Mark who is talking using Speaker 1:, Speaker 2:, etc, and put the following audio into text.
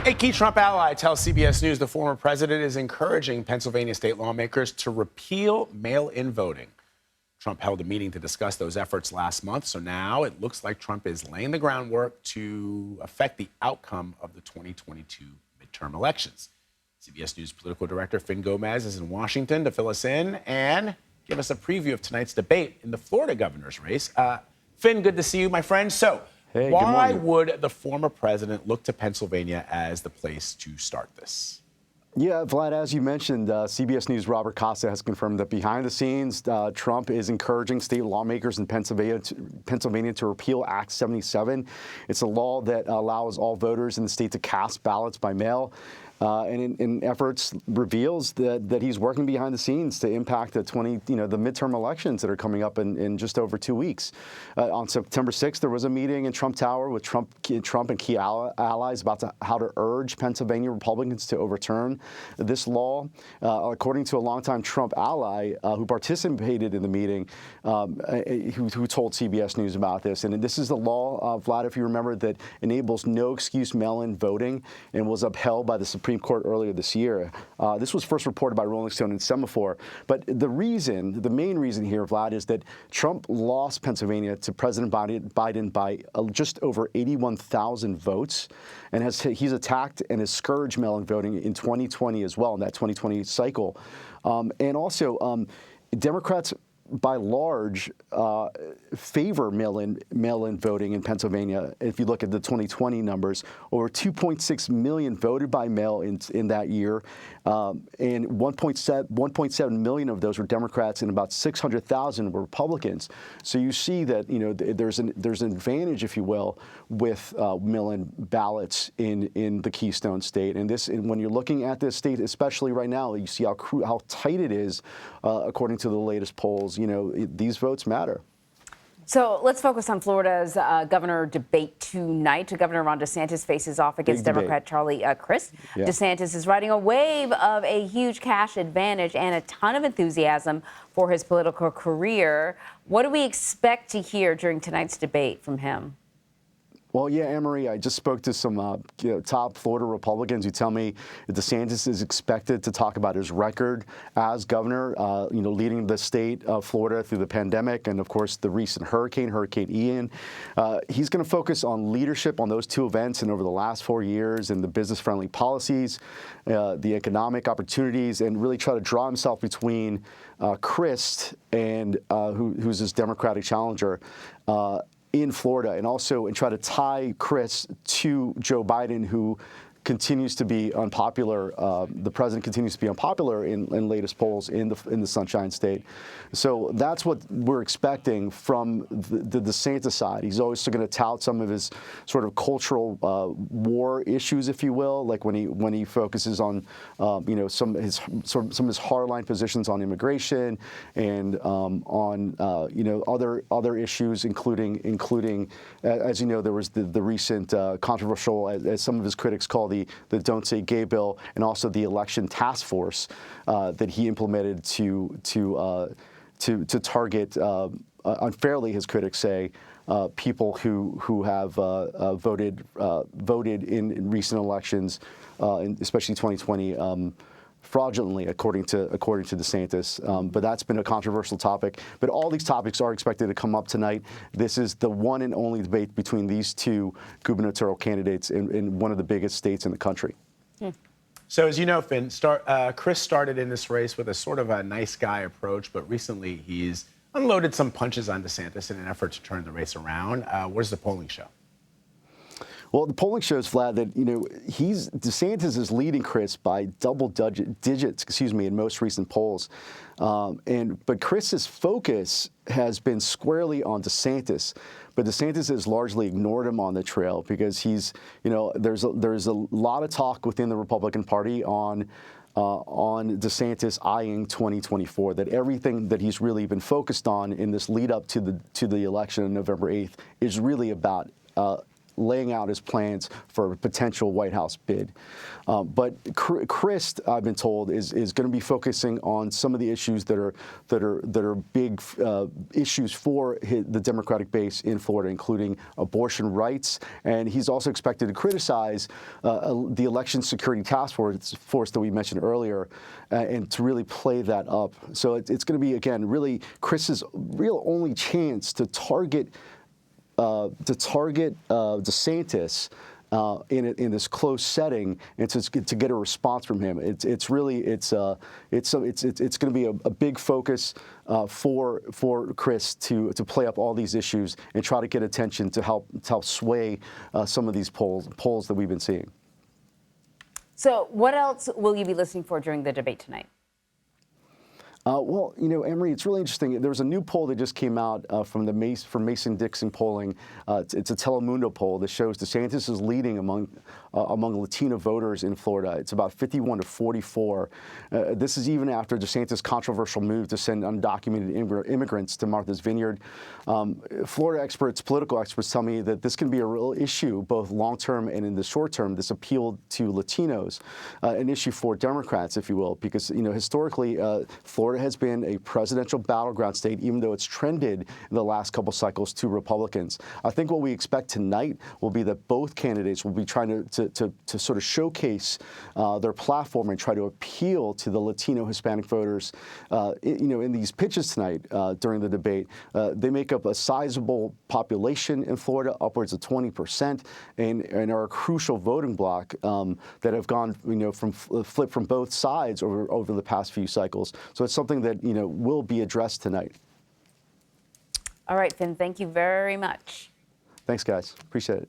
Speaker 1: A key Trump ally tells CBS News the former president is encouraging Pennsylvania state lawmakers to repeal mail-in voting. Trump held a meeting to discuss those efforts last month, so now it looks like Trump is laying the groundwork to affect the outcome of the 2022 midterm elections. CBS News political director Finn Gomez is in Washington to fill us in and give us a preview of tonight's debate in the Florida governor's race. Finn, good to see you, my friend. So,
Speaker 2: hey,
Speaker 1: why would the former president look to Pennsylvania as the place to start this?
Speaker 2: Yeah, Vlad, as you mentioned, CBS News' Robert Costa has confirmed that behind the scenes, Trump is encouraging state lawmakers in Pennsylvania to repeal Act 77. It's a law that allows all voters in the state to cast ballots by mail. And in efforts reveals that he's working behind the scenes to impact the the midterm elections that are coming up in just over 2 weeks. On September 6th, there was a meeting in Trump Tower with Trump and key allies about how to urge Pennsylvania Republicans to overturn this law. According to a longtime Trump ally who participated in the meeting, who told CBS News about this. And this is the law, Vlad, if you remember, that enables no excuse mail-in voting and was upheld by the Supreme Court earlier this year. This was first reported by Rolling Stone and Semaphore. But the main reason here, Vlad, is that Trump lost Pennsylvania to President Biden by just over 81,000 votes. And he's attacked and has scourged mail-in voting in 2020 as well, in that 2020 cycle. And also, Democrats by large, favor mail-in voting in Pennsylvania. If you look at the 2020 numbers, over 2.6 million voted by mail in that year, and 1.7 million of those were Democrats, and about 600,000 were Republicans. So you see that there's an advantage, if you will, with mail-in ballots in the Keystone State. And when you're looking at this state, especially right now, you see how tight it is, according to the latest polls. These votes matter.
Speaker 3: So let's focus on Florida's governor debate tonight. Governor Ron DeSantis faces off against Democrat Charlie Crist. Yeah. DeSantis is riding a wave of a huge cash advantage and a ton of enthusiasm for his political career. What do we expect to hear during tonight's debate from him?
Speaker 2: Well, yeah, Anne-Marie, I just spoke to some top Florida Republicans who tell me that DeSantis is expected to talk about his record as governor, leading the state of Florida through the pandemic and, of course, the recent Hurricane Ian. He's going to focus on leadership on those two events and over the last 4 years and the business-friendly policies, the economic opportunities, and really try to draw himself between Crist and who's his Democratic challenger, in Florida, and try to tie Crist to Joe Biden, who continues to be unpopular. The president continues to be unpopular in latest polls in the Sunshine State. So that's what we're expecting from the DeSantis side. He's always going to tout some of his sort of cultural war issues, if you will, like when he focuses on some of his hardline positions on immigration and on other issues, including as you know, there was the recent controversial, as some of his critics call the Don't Say Gay bill, and also the election task force that he implemented to target unfairly, his critics say, people who have voted in recent elections, especially 2020. Fraudulently, according to DeSantis, but that's been a controversial topic. But all these topics are expected to come up tonight. This is the one and only debate between these two gubernatorial candidates in one of the biggest states in the country.
Speaker 1: So, as you know, Finn, Crist started in this race with a sort of a nice guy approach, but recently he's unloaded some punches on DeSantis in an effort to turn the race around. What does the polling show?
Speaker 2: Well, the polling shows, Vlad, that DeSantis is leading Crist by double digits, in most recent polls, but Crist's focus has been squarely on DeSantis. But DeSantis has largely ignored him on the trail because there's a lot of talk within the Republican Party on DeSantis eyeing 2024. That everything that he's really been focused on in this lead up to the election on November 8th is really about laying out his plans for a potential White House bid. But Chris, I've been told, is going to be focusing on some of the issues that are big issues for the Democratic base in Florida, including abortion rights, and he's also expected to criticize the election security task force that we mentioned earlier, and to really play that up. So it's going to be, again, really Chris's real only chance to target DeSantis in this close setting, and to get a response from him. It's going to be a big focus for Chris to play up all these issues and try to get attention to help sway some of these polls that we've been seeing.
Speaker 3: So what else will you be listening for during the debate tonight?
Speaker 2: Well, Emery, it's really interesting. There was a new poll that just came out from Mason-Dixon polling. It's a Telemundo poll that shows DeSantis is leading among Latino voters in Florida. It's about 51-44. This is even after DeSantis' controversial move to send undocumented immigrants to Martha's Vineyard. Florida political experts tell me that this can be a real issue, both long-term and in the short term, this appeal to Latinos, an issue for Democrats, if you will, because, historically, Florida has been a presidential battleground state, even though it's trended in the last couple cycles to Republicans. I think what we expect tonight will be that both candidates will be trying to sort of showcase their platform and try to appeal to the Latino Hispanic voters. In these pitches tonight during the debate, they make up a sizable population in Florida, upwards of 20%, and are a crucial voting bloc that have gone, flipped from both sides over the past few cycles. So it's something that will be addressed tonight.
Speaker 3: All right, Finn, thank you very much.
Speaker 2: Thanks, guys. Appreciate it.